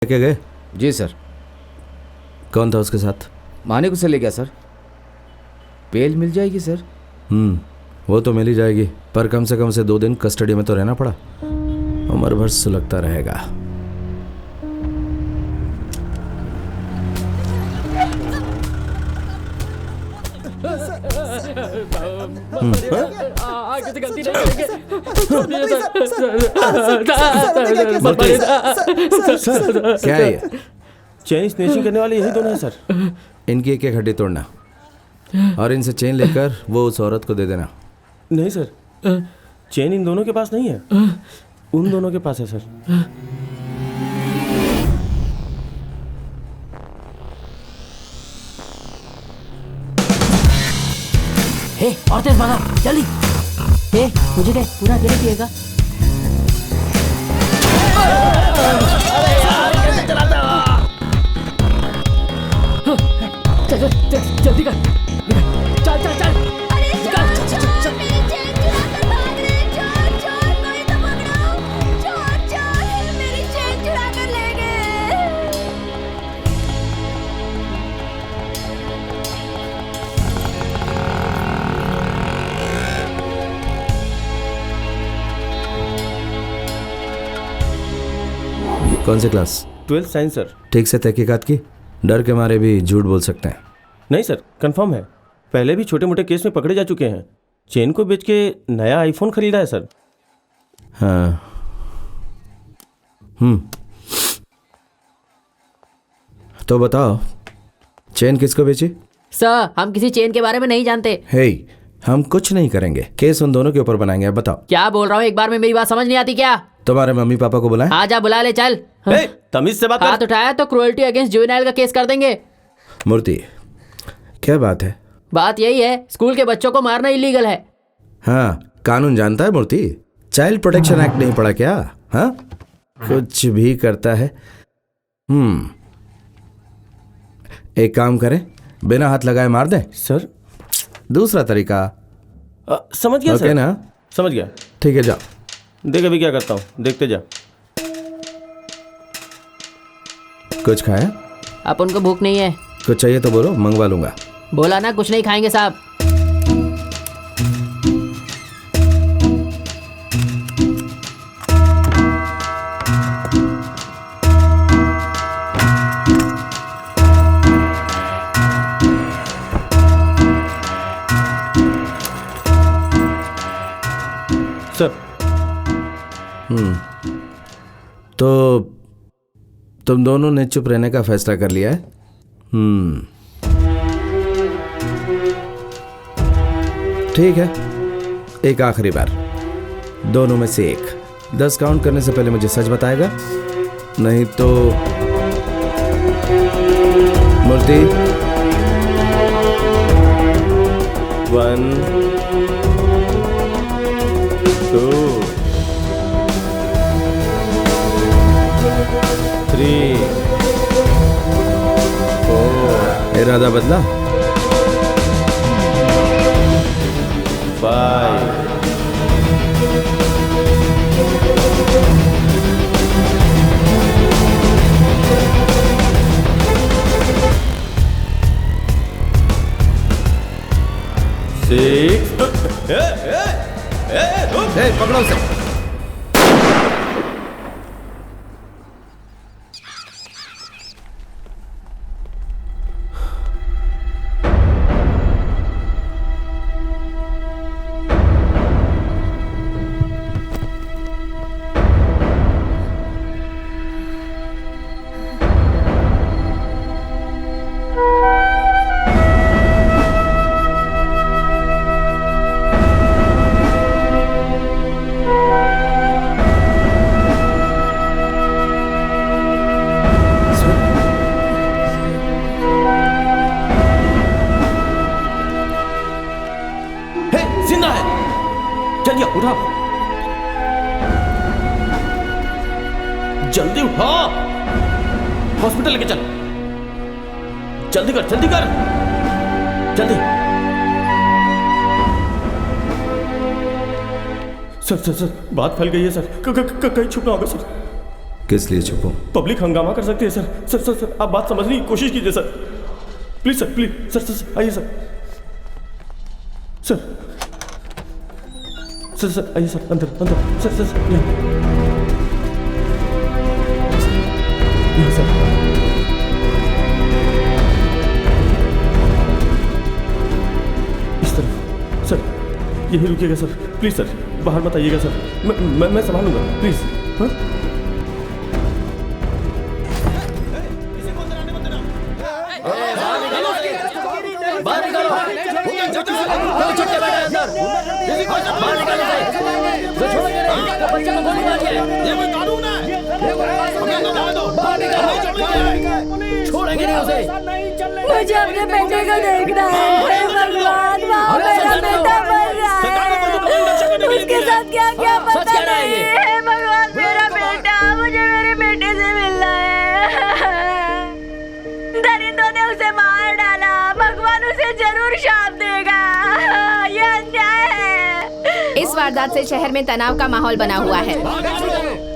लेके गए? जी सर। कौन था उसके साथ? मानिक उसे ले गया सर। बेल मिल जाएगी सर? वो तो मिल ही जाएगी, पर कम से कम उसे 2 दिन कस्टडी में तो रहना पड़ा। उम्र भर सुलगता रहेगा। क्या है ये? चेन स्नेचिंग करने वाले यही दोनों हैं सर। इनकी एक एक हड्डी तोड़ना और इनसे चेन लेकर वो उस औरत को दे देना। नहीं सर, चेन इन दोनों के पास नहीं है, उन दोनों के पास है सर। हे, और तेज भागा, जल्दी। हे, मुझे क्या पूरा अकेले पिएगा? चल चल जल्दी कर, चल चल चल। मेरी चेन चुरा कर भाग रहे हैं। चोर चोर, कोई तो पकड़ो। चोर चोर, मेरी चेन चुरा कर ले गए। कौन सी क्लास? 12th science sir. ठीक से तहकीकात की? डर के मारे भी झूठ बोल सकते हैं। नहीं सर, कंफर्म है। पहले भी छोटे मोटे केस में पकड़े जा चुके हैं। चेन को बेच के नया आईफोन खरीदा है सर। हाँ। तो बताओ, चेन किसको बेची? सर, हम किसी चेन के बारे में नहीं जानते। हे, हम कुछ नहीं करेंगे, केस उन दोनों के ऊपर बनाएंगे। अब बताओ। क्या बोल रहा हूँ, एक बार में मेरी बात समझ नहीं आती क्या? तुम्हारे मम्मी पापा को बुलाएं? आजा, बुला ले, चल। ए, तमीज से बात हाथ कर। उठाया तो क्रूएल्टी अगेंस्ट जुवेनाइल का केस कर देंगे। मूर्ति, क्या बात है? बात यही है, स्कूल के बच्चों को मारना इलीगल है। हाँ, कानून जानता है मूर्ति। चाइल्ड प्रोटेक्शन एक्ट नहीं पढ़ा क्या? हाँ, कुछ भी करता है। एक काम करें, बिना हाथ लगाए मार दें। सर दूसरा तरीका? समझ गया ओके सर। ना? समझ गया। ठीक है, जाओ। देख अभी क्या करता हूँ, देखते जा। कुछ खाया? अपन को भूख नहीं है। कुछ चाहिए तो बोलो, मंगवा लूंगा। बोला ना, कुछ नहीं खाएंगे साहब। सर तो तुम दोनों ने चुप रहने का फैसला कर लिया है? ठीक है, एक आखिरी बार, दोनों में से एक 10 काउंट करने से पहले मुझे सच बताएगा, नहीं तो मूर्ति। 1 2 3 4 इरादा बदला? 5 6 पकड़ो उसे। जल्दी उठा, जल्दी उठा, हॉस्पिटल लेके चल। जल्दी कर, जल्दी कर, जल्दी। सर सर सर, बात फैल गई है सर, कहीं छुपना होगा सर। किस लिए चुप हूं? पब्लिक हंगामा कर सकती है सर। सर सर सर आप बात समझने की कोशिश कीजिए sir. Please sir, please sir. Sir आइए सर। सर सर सर आइए सर, अंदर अंदर। सर सर सर यहाँ सर। इस तरफ सर, यही रुकिएगा सर। प्लीज सर, बाहर मत आइएगा सर। मैं संभालूंगा, प्लीज। हाँ छोड़ेंगे नहीं उसे। मुझे अपने बेटे को देखना है भगवान। वहाँ मेरा बेटा मर रहा है, उसके साथ क्या क्या पता नहीं है भगवान। मेरा बेटा, मुझे मेरे बेटे से मिलना है। दरिंदों ने उसे मार डाला, भगवान उसे जरूर शाप देगा। ये अन्याय है। इस वारदात से शहर में तनाव का माहौल बना हुआ है।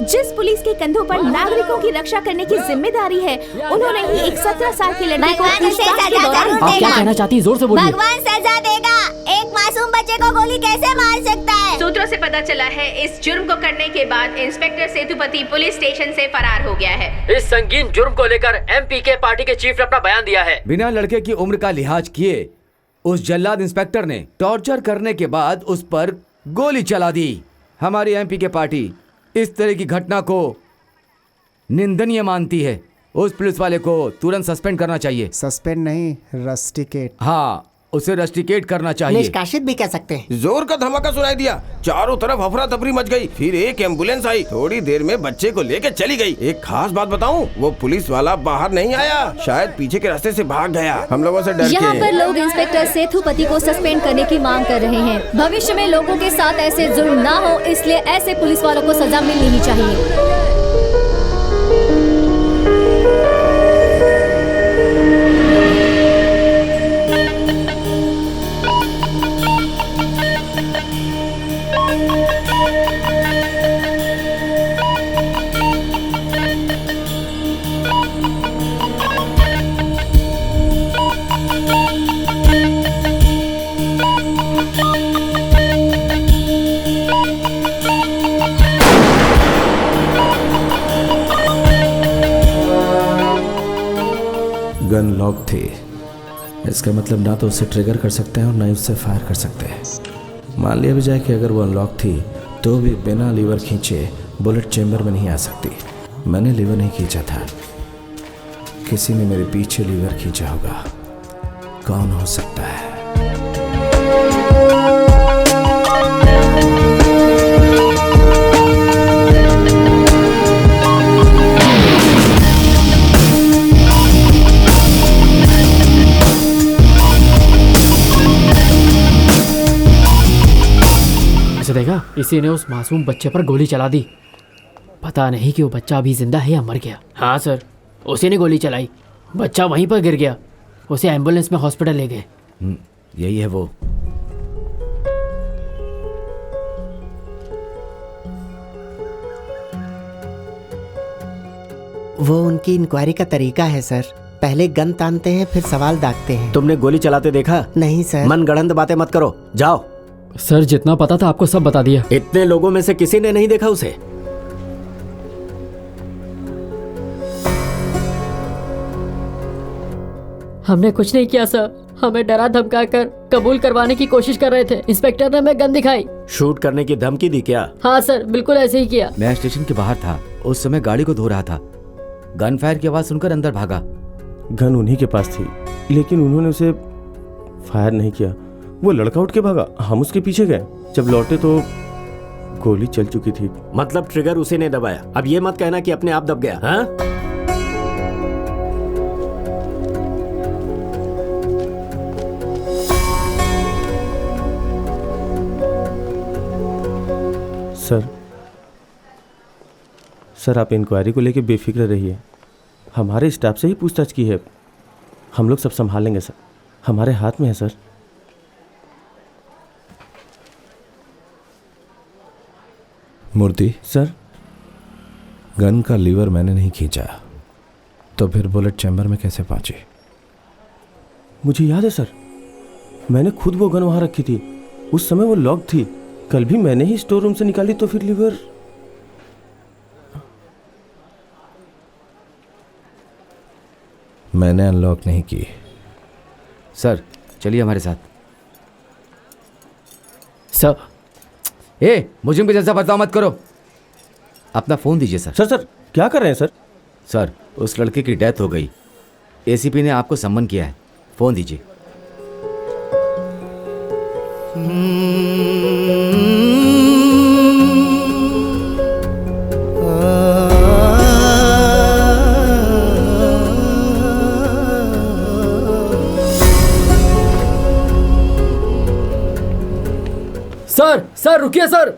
जिस पुलिस के कंधों पर नागरिकों की रक्षा करने की जिम्मेदारी है, उन्होंने ही एक 17 साल की लड़की को पूछताछ के दौरान आप क्या कहना चाहती है? जोर से बोलिए। भगवान सजा देगा। एक मासूम बच्चे को गोली कैसे मार सकता है? सूत्रों से पता चला है इस जुर्म को करने के बाद इंस्पेक्टर सेतुपति पुलिस स्टेशन से फरार हो गया है। इस संगीन जुर्म को लेकर एमपीके पार्टी के चीफ ने अपना बयान दिया है। बिना लड़के की उम्र का लिहाज किए उस जल्लाद इंस्पेक्टर ने टॉर्चर करने के बाद उस पर गोली चला दी। हमारी एमपीके पार्टी इस तरह की घटना को निंदनीय मानती है। उस पुलिस वाले को तुरंत सस्पेंड करना चाहिए। सस्पेंड नहीं, रस्टिकेट। हाँ, उसे रस्टिकेट करना चाहिए। निष्कासित भी कह सकते हैं। जोर का धमाका सुनाई दिया, चारों तरफ अफरा तफरी मच गई। फिर एक एम्बुलेंस आई, थोड़ी देर में बच्चे को लेके चली गई। एक खास बात बताऊं, वो पुलिस वाला बाहर नहीं आया, शायद पीछे के रास्ते से भाग गया। हम लोगों से डर के। यहाँ पर लोग इंस्पेक्टर सेतुपति को सस्पेंड करने की मांग कर रहे हैं। भविष्य में लोगों के साथ ऐसे जुर्म ना हो, इसलिए ऐसे पुलिस वालों को सजा मिलनी ही चाहिए। गन लॉक थी, इसका मतलब ना तो उसे ट्रिगर कर सकते हैं और ना ही उससे फायर कर सकते हैं। मान लिया भी जाए कि अगर वो अनलॉक थी तो भी बिना लीवर खींचे बुलेट चेंबर में नहीं आ सकती। मैंने लीवर नहीं खींचा था, किसी ने मेरे पीछे लीवर खींचा होगा। कौन हो सकता है? देखा, इसी ने उस मासूम बच्चे पर गोली चला दी। पता नहीं कि वो बच्चा अभी जिंदा है या मर गया। हाँ सर, उसी ने गोली चलाई, बच्चा वहीं पर गिर गया, उसे एम्बुलेंस में हॉस्पिटल ले गए। यही है वो। वो उनकी इंक्वायरी का तरीका है सर। पहले गन तानते हैं, फिर सवाल दागते हैं। तुमने गोली चलाते देखा? नहीं सर। मन गढ़ंत बातें मत करो, जाओ। सर, जितना पता था आपको सब बता दिया। इतने लोगों में से किसी ने नहीं देखा उसे? हमने कुछ नहीं किया सर, हमें डरा धमका कर कबूल करवाने की कोशिश कर रहे थे। इंस्पेक्टर ने हमें गन दिखाई। शूट करने की धमकी दी क्या? हाँ सर, बिल्कुल ऐसे ही किया। मैं स्टेशन के बाहर था, उस समय गाड़ी को धो रहा था। गन फायर की आवाज सुनकर अंदर भागा। गन उन्हीं के पास थी, लेकिन उन्होंने उसे फायर नहीं किया। वो लड़का उठ के भागा, हम उसके पीछे गए। जब लौटे तो गोली चल चुकी थी। मतलब ट्रिगर उसी ने दबाया। अब ये मत कहना कि अपने आप दब गया। हाँ? सर आप इंक्वायरी को लेके बेफिक्र रहिए। हमारे स्टाफ से ही पूछताछ की है, हम लोग सब संभाल लेंगे सर, हमारे हाथ में है सर। मूर्ति सर, गन का लीवर मैंने नहीं खींचा, तो फिर बुलेट चैम्बर में कैसे पहुंची? मुझे याद है सर, मैंने खुद वो गन वहां रखी थी। उस समय वो लॉक थी। कल भी मैंने ही स्टोर रूम से निकाली, तो फिर लीवर। मैंने अनलॉक नहीं की। सर चलिए हमारे साथ। सर मुझे जैसा बर्ताव मत करो। अपना फोन दीजिए सर। सर क्या कर रहे हैं सर? सर उस लड़के की डेथ हो गई। एसीपी ने आपको सम्मन किया है। फोन दीजिए। सर रुकिए सर।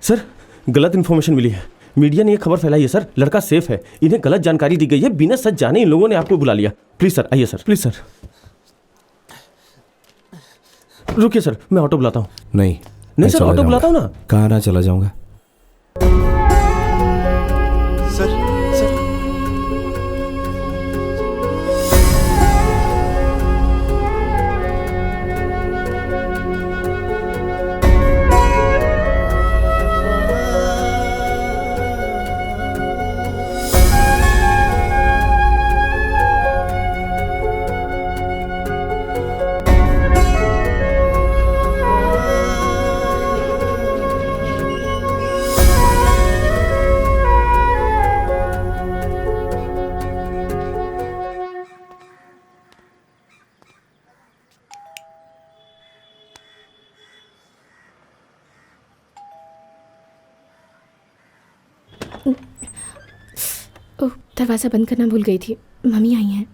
सर गलत इन्फॉर्मेशन मिली है। मीडिया ने ये खबर फैलाई है सर, लड़का सेफ है। इन्हें गलत जानकारी दी गई है। बिना सच जाने इन लोगों ने आपको बुला लिया। प्लीज सर आइए सर, प्लीज सर। रुकिए सर, मैं ऑटो बुलाता हूँ। नहीं नहीं सर, ऑटो बुलाता हूँ ना। कहाँ ना चला जाऊंगा। सर सर ओह, दरवाज़ा बंद करना भूल गई थी। मम्मी आई हैं।